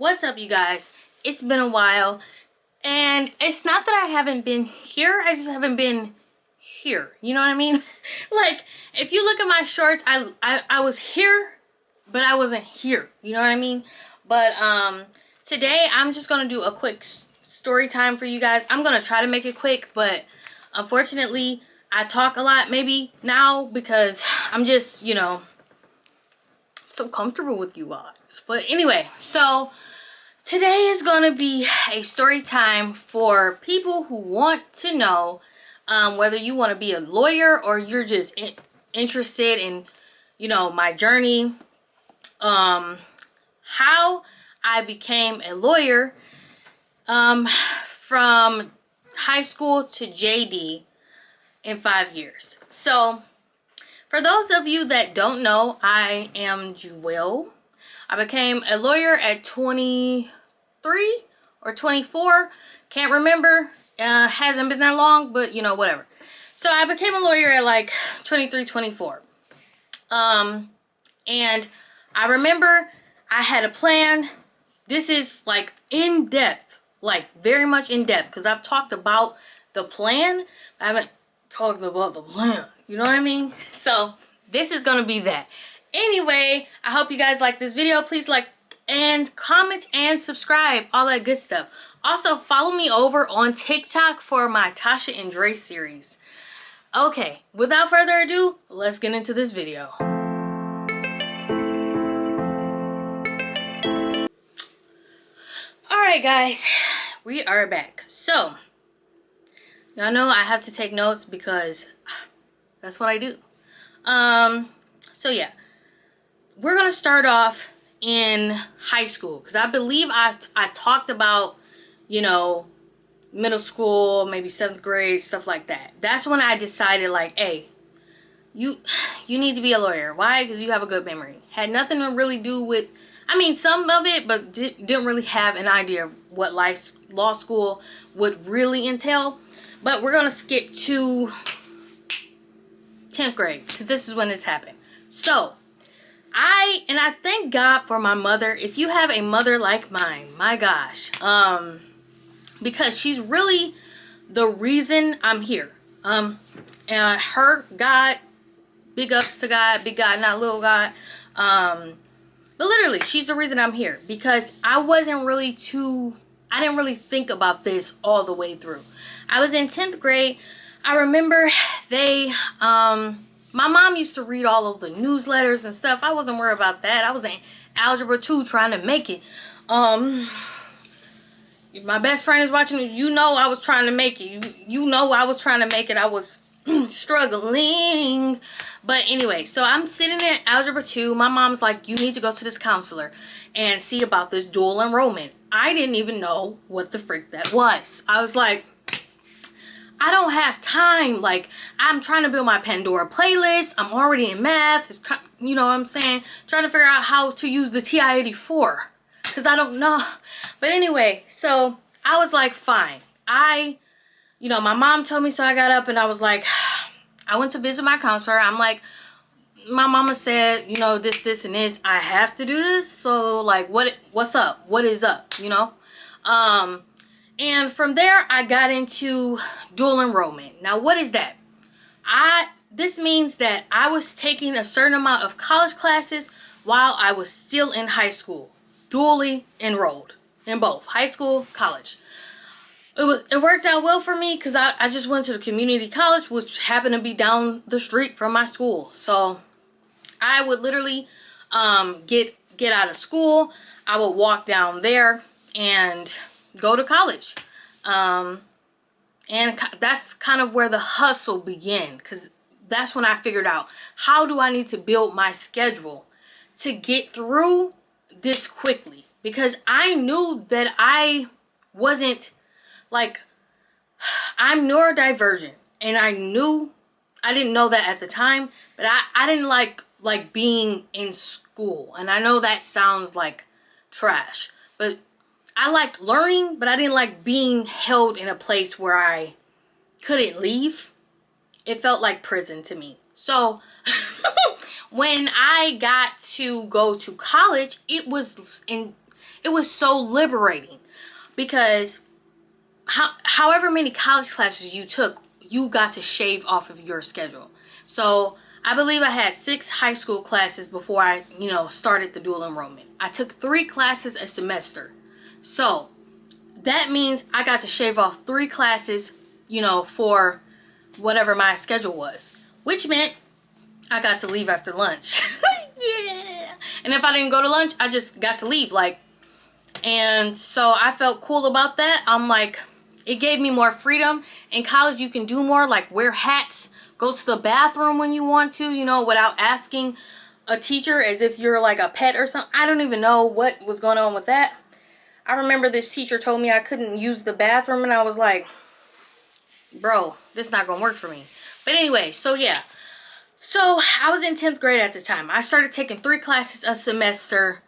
What's up, you guys? It's been a while, and it's not that I haven't been here, I just haven't been here. You know what I mean? Like, if you look at my shorts, I was here, but I wasn't here. You know what I mean? But today I'm just gonna do a quick story time for you guys. I'm gonna try to make it quick, but unfortunately I talk a lot maybe now because I'm just, you know, so comfortable with you guys. But anyway, so today is going to be a story time for people who want to know whether you want to be a lawyer or you're just interested in, you know, my journey, how I became a lawyer from high school to JD in 5 years. So for those of you that don't know, I am Jewel. I became a lawyer at 23 or 24. Can't remember. Hasn't been that long, but you know, whatever. So I became a lawyer at like 23, 24. And I remember I had a plan. This is like in depth, like very much in depth, because I've talked about the plan. I haven't talked about the plan. You know what I mean? So this is gonna be that. Anyway, I hope you guys like this video. Please like and comment and subscribe, all that good stuff. Also, follow me over on TikTok for my Tasha and Dre series. Okay, without further ado, let's get into this video. Alright guys, we are back. So, y'all know I have to take notes because that's what I do. So yeah, we're gonna start off in high school because I believe I talked about, you know, middle school, maybe 7th grade, stuff like that. That's when I decided, like, hey, you need to be a lawyer. Why? Because you have a good memory. Had nothing to really do with, I mean, some of it, but didn't really have an idea of what law school would really entail. But we're gonna skip to 10th grade because this is when this happened. So I thank God for my mother. If you have a mother like mine, my gosh, because she's really the reason I'm here. And God, big ups to God, big God, not little God. But literally, she's the reason I'm here because I didn't really think about this all the way through. I was in 10th grade. I remember my mom used to read all of the newsletters and stuff. I wasn't worried about that. I was in Algebra 2 trying to make it. My best friend is watching it. You know I was trying to make it. You know I was trying to make it. I was struggling. But anyway, so I'm sitting in Algebra 2. My mom's like, you need to go to this counselor and see about this dual enrollment. I didn't even know what the frick that was. I was like, I don't have time. Like, I'm trying to build my Pandora playlist. I'm already in math. It's, you know what I'm saying? Trying to figure out how to use the TI-84 because I don't know. But anyway, so I was like, fine. You know, my mom told me, so I got up and I was like, I went to visit my counselor. I'm like, my mama said, you know, this, and this. I have to do this. So, like, what's up? What is up? You know? And from there, I got into dual enrollment. Now, what is that? This means that I was taking a certain amount of college classes while I was still in high school. Dually enrolled in both high school, college. It worked out well for me because I just went to the community college, which happened to be down the street from my school. So I would literally get out of school. I would walk down there and go to college. And that's kind of where the hustle began, because that's when I figured out, how do I need to build my schedule to get through this quickly? Because I knew that I wasn't, like, I'm neurodivergent, and I didn't know that at the time, but I didn't like being in school. And I know that sounds like trash, but I liked learning, but I didn't like being held in a place where I couldn't leave. It felt like prison to me. So when I got to go to college, it was It was so liberating because however many college classes you took, you got to shave off of your schedule. So I believe I had 6 high school classes before I, started the dual enrollment. I took 3 classes a semester. So that means I got to shave off 3 classes, for whatever my schedule was, which meant I got to leave after lunch. Yeah. And if I didn't go to lunch, I just got to leave. And so I felt cool about that. I'm like, it gave me more freedom. In college, you can do more, like wear hats, go to the bathroom when you want to, without asking a teacher as if you're like a pet or something. I don't even know what was going on with that. I remember this teacher told me I couldn't use the bathroom, and I was like, bro, this is not gonna work for me. But anyway, so yeah. So I was in 10th grade at the time. I started taking 3 classes a semester.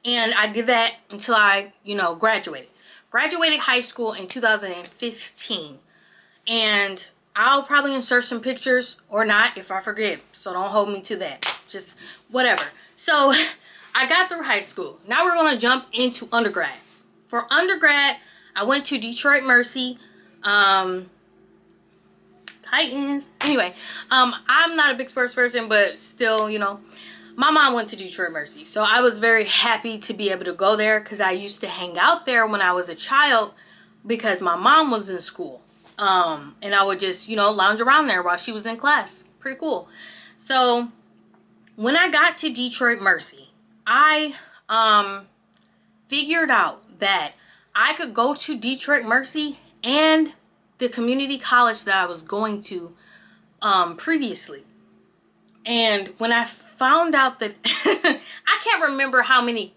And I did that until I, graduated. Graduated high school in 2015. And I'll probably insert some pictures or not if I forget. So don't hold me to that. Just whatever. So I got through high school. Now we're going to jump into undergrad. For undergrad, I went to Detroit Mercy. Titans. Anyway, I'm not a big sports person, but still, my mom went to Detroit Mercy. So I was very happy to be able to go there because I used to hang out there when I was a child because my mom was in school. And I would just, lounge around there while she was in class. Pretty cool. So when I got to Detroit Mercy, I figured out that I could go to Detroit Mercy and the community college that I was going to previously. And when I found out that I can't remember how many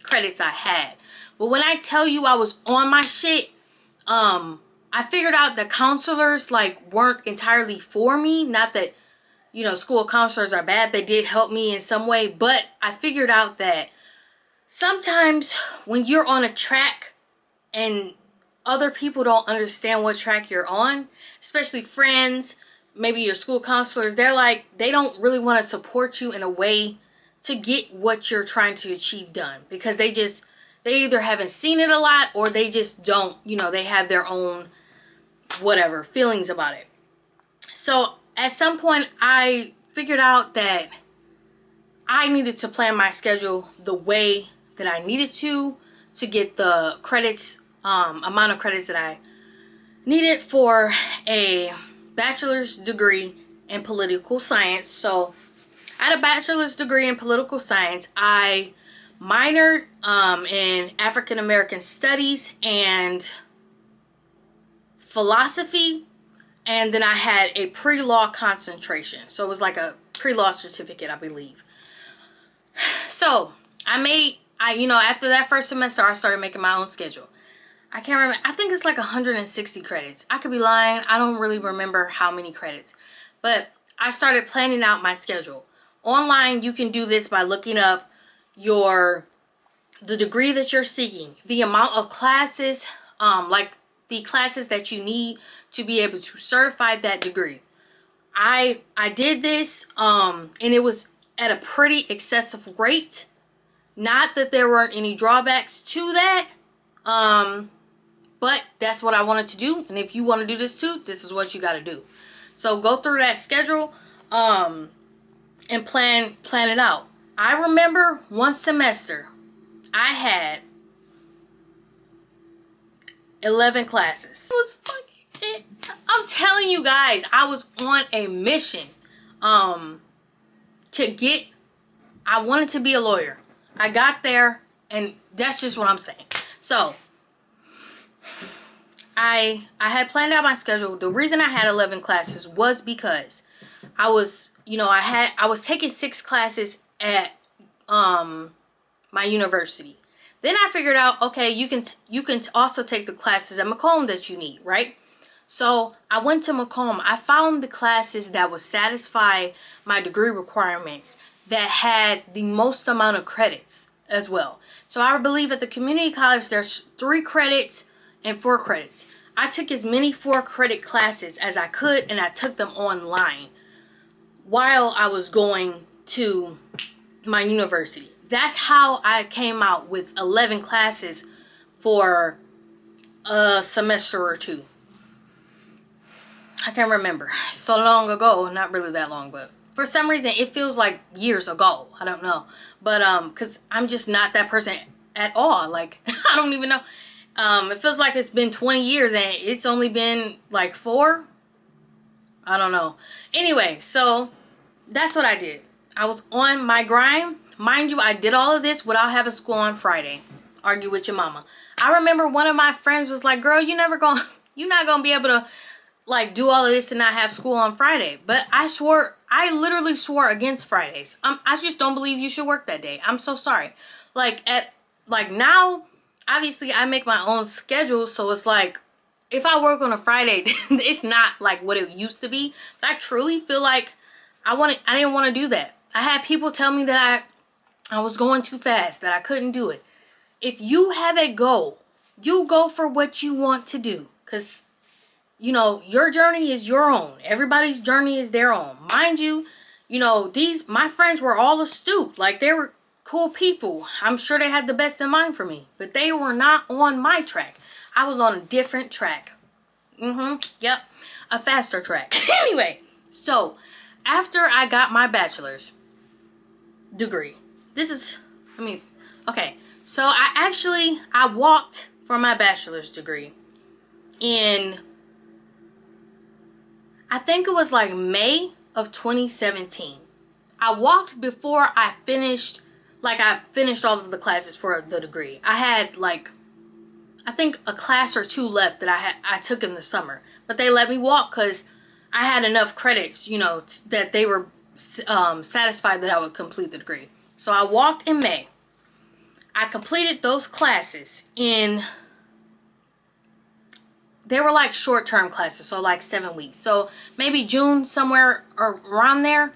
credits I had, but when I tell you I was on my shit, I figured out that counselors weren't entirely for me. Not that school counselors are bad. They did help me in some way, but I figured out that sometimes when you're on a track and other people don't understand what track you're on, especially friends, maybe your school counselors, they don't really want to support you in a way to get what you're trying to achieve done, because they either haven't seen it a lot or they just don't, they have their own whatever feelings about it. So at some point I figured out that I needed to plan my schedule the way that I needed to get the credits, amount of credits that I needed for a bachelor's degree in political science. So I had a bachelor's degree in political science. I minored in African American studies and philosophy, and then I had a pre-law concentration. So it was like a pre-law certificate, I believe. So after that first semester, I started making my own schedule. I can't remember. I think it's like 160 credits. I could be lying. I don't really remember how many credits. But I started planning out my schedule. Online, you can do this by looking up the degree that you're seeking, the amount of classes, the classes that you need to be able to certify that degree. I did this, and it was at a pretty excessive rate. Not that there weren't any drawbacks to that, but that's what I wanted to do. And if you want to do this too, this is what you got to do. So go through that schedule, and plan it out. I remember one semester I had 11 classes. It was fucking, I'm telling you guys, I was on a mission I wanted to be a lawyer. I got there, and that's just what I'm saying. So I had planned out my schedule. The reason I had 11 classes was because I was taking 6 classes at my university. Then I figured out, okay, you can also take the classes at Macomb that you need, right? So I went to Macomb. I found the classes that would satisfy my degree requirements that had the most amount of credits as well. So I believe at the community college there's 3 credits and 4 credits. I took as many 4-credit classes as I could, and I took them online while I was going to my university. that's how I came out with 11 classes for a semester or two. I can't remember. So long ago. Not really that long, but for some reason it feels like years ago. I don't know. But because I'm just not that person at all. Like, I don't even know. It feels like it's been 20 years and it's only been like 4. I don't know. Anyway, so that's what I did. I was on my grind. Mind you, I did all of this without having school on Friday. Argue with your mama. I remember one of my friends was like, girl, you're not gonna be able to like do all of this and not have school on Friday. But I literally swore against Fridays. I just don't believe you should work that day. I'm so sorry. Like now, obviously I make my own schedule, so it's like if I work on a Friday, it's not like what it used to be. But I truly feel like I didn't want to do that. I had people tell me that I was going too fast, that I couldn't do it. If you have a goal, you go for what you want to do. Because, you know, your journey is your own. Everybody's journey is their own. Mind you, you know, my friends were all astute. Like, they were cool people. I'm sure they had the best in mind for me. But they were not on my track. I was on a different track. Yep. A faster track. Anyway, so after I got my bachelor's degree, so I walked for my bachelor's degree in, I think it was like May of 2017. I walked before I finished all of the classes for the degree. I had like, I think a class or 2 left that I took in the summer, but they let me walk because I had enough credits, you know, that they were satisfied that I would complete the degree. So I walked in May. I completed those classes they were like short-term classes, so like 7 weeks. So maybe June, somewhere around there.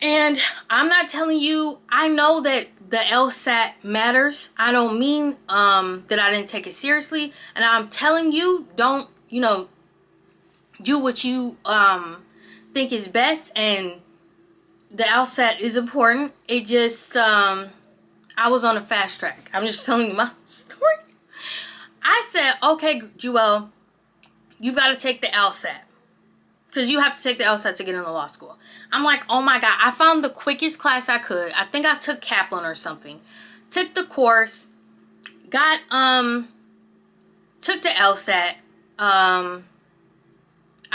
And I'm not telling you, I know that the LSAT matters. I don't mean that I didn't take it seriously. And I'm telling you, don't, you know, do what you think is best. And the LSAT is important. It just, I was on a fast track. I'm just telling you my story. I said, okay, Jewel, you've got to take the LSAT. Because you have to take the LSAT to get into law school. I'm like, oh my God. I found the quickest class I could. I think I took Kaplan or something. Took the course. Took the LSAT. I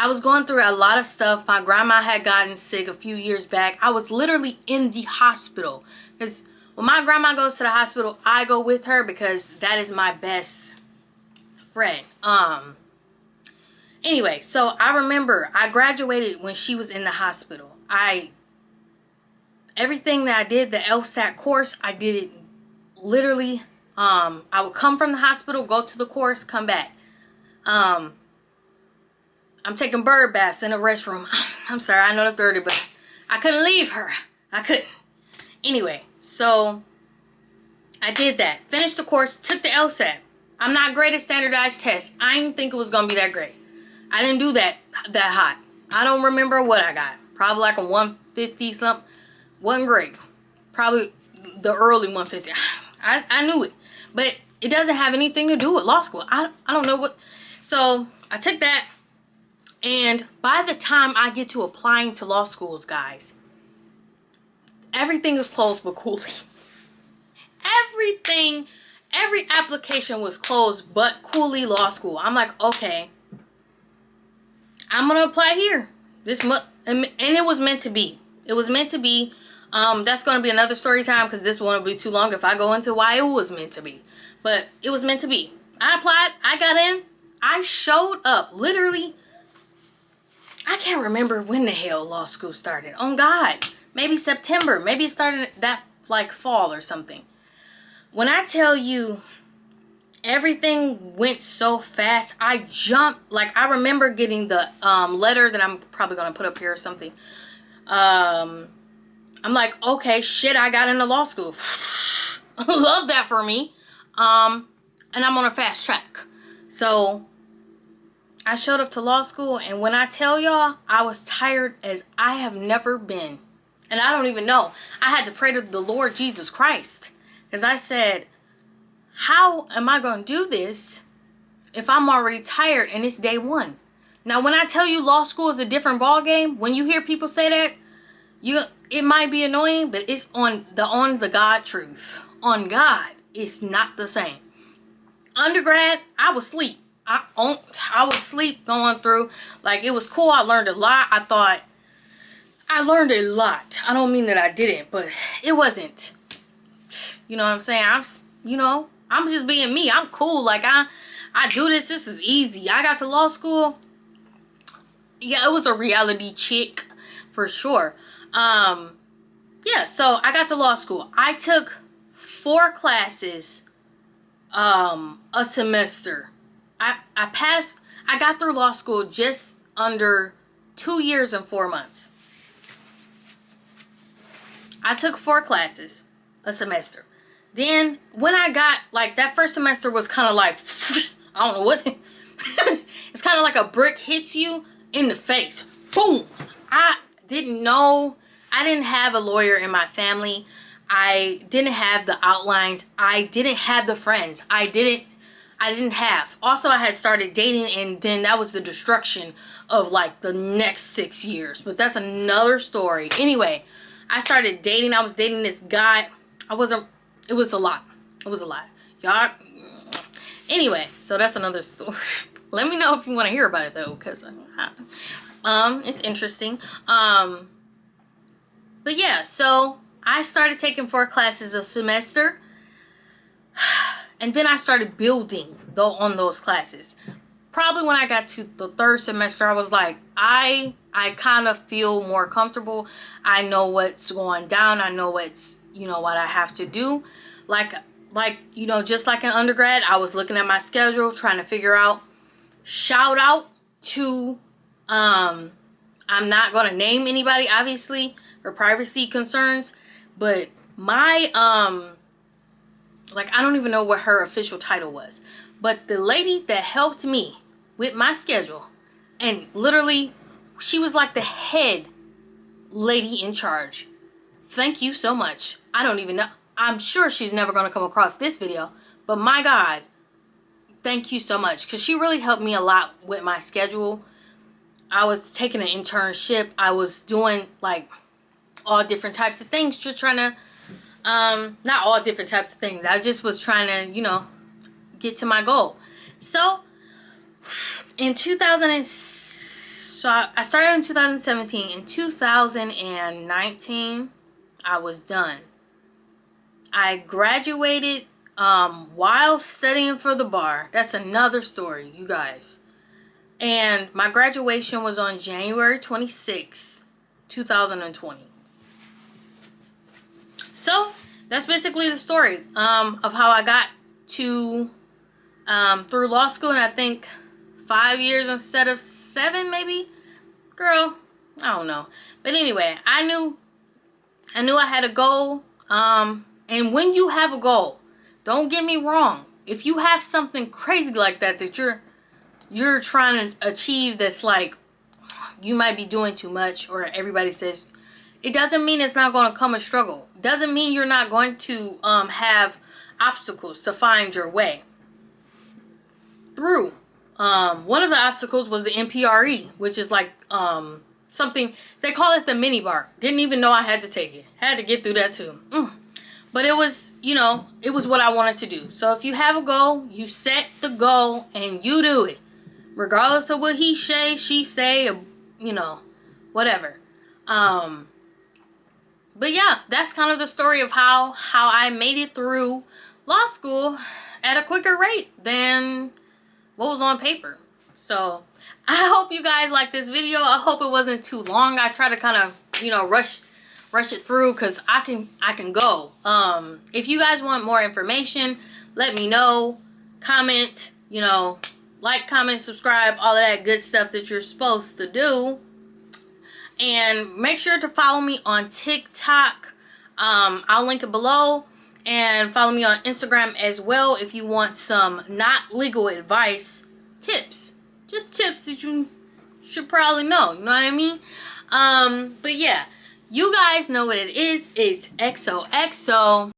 was going through a lot of stuff. My grandma had gotten sick a few years back. I was literally in the hospital. Because when my grandma goes to the hospital, I go with her because that is my best friend. Anyway, so I remember I graduated when she was in the hospital. Everything that I did, the LSAT course, I did it literally. I would come from the hospital, go to the course, come back. I'm taking bird baths in a restroom. I'm sorry, I know it's dirty, but I couldn't leave her. I couldn't. Anyway, so I did that. Finished the course, took the LSAT. I'm not great at standardized tests. I didn't think it was going to be that great. I didn't do that hot. I don't remember what I got. Probably like a 150 something. Wasn't great. Probably the early 150. I knew it. But it doesn't have anything to do with law school. I don't know what. So I took that. And by the time I get to applying to law schools, guys, everything is closed but Cooley. Every application was closed but Cooley Law School. I'm like, okay, I'm gonna apply here. And it was meant to be. It was meant to be. That's gonna be another story time because this won't be too long if I go into why it was meant to be. But it was meant to be. I applied. I got in. I showed up. Literally, I can't remember when the hell law school started. Oh God, maybe September. Maybe it started that like fall or something. When I tell you everything went so fast, I jumped. Like, I remember getting the letter that I'm probably going to put up here or something. I'm like, okay, shit, I got into law school. Love that for me. And I'm on a fast track. So I showed up to law school, and when I tell y'all, I was tired as I have never been. And I don't even know. I had to pray to the Lord Jesus Christ. Because I said, how am I going to do this if I'm already tired and it's day one? Now, when I tell you law school is a different ball game, when you hear people say that, it might be annoying, but it's on the God truth. On God, it's not the same. Undergrad, I was asleep. I was asleep going through. Like, it was cool. I learned a lot. I learned a lot. I don't mean that I didn't, but it wasn't. You know what I'm saying? I'm just being me. I'm cool. Like, I do this. This is easy. I got to law school. Yeah, it was a reality check for sure. Yeah, so I got to law school. I took 4 classes a semester. I passed. I got through law school just under 2 years and 4 months. I took 4 classes a semester. Then when I got, like, that first semester was kind of like, I don't know what. It's kind of like a brick hits you in the face. Boom. I didn't know. I didn't have a lawyer in my family. I didn't have the outlines. I didn't have the friends. I didn't have. Also, I had started dating, and then that was the destruction of, like, the next 6 years. But that's another story. Anyway, I started dating. I was dating this guy. It was a lot. It was a lot. Y'all. Anyway, so that's another story. Let me know if you want to hear about it, though, because it's interesting. But yeah, so I started taking 4 classes a semester, and then I started building on those classes. Probably when I got to the 3rd semester, I was like, I kind of feel more comfortable. I know what's going down. I know what I have to do. Like, just like in undergrad, I was looking at my schedule, trying to figure out. Shout out to, I'm not going to name anybody, obviously, for privacy concerns, but my, I don't even know what her official title was, but the lady that helped me with my schedule, and literally, she was like the head lady in charge. Thank you so much. I don't even know. I'm sure she's never going to come across this video, but my God, thank you so much, because she really helped me a lot with my schedule. I was taking an internship. I was doing, like, all different types of things, just trying to, not all different types of things. I just was trying to, get to my goal. So, in 2000, so I started in 2017. In 2019, I was done. I graduated while studying for the bar. That's another story, you guys. And my graduation was on January 26, 2020. So, that's basically the story of how I got to through law school, and I think 5 years instead of 7, maybe. Girl, I don't know. But anyway, I knew I had a goal. And when you have a goal, don't get me wrong. If you have something crazy like that you're trying to achieve, that's like you might be doing too much, or everybody says, it doesn't mean it's not going to come a struggle. It doesn't mean you're not going to have obstacles to find your way through. One of the obstacles was the NPRE, which is like something, they call it the mini bar. Didn't even know I had to take it. Had to get through that too. But it was, it was what I wanted to do. So if you have a goal, you set the goal and you do it. Regardless of what he say, she say, or, whatever. But yeah, that's kind of the story of how I made it through law school at a quicker rate than what was on paper. So I hope you guys like this video. I hope it wasn't too long. I try to kind of, rush it through, because I can go. If you guys want more information, let me know. Comment, like, comment, subscribe, all of that good stuff that you're supposed to do. And make sure to follow me on TikTok. I'll link it below. And follow me on Instagram as well if you want some not legal advice tips. Just tips that you should probably know. You know what I mean? But yeah. You guys know what it is. It's XOXO.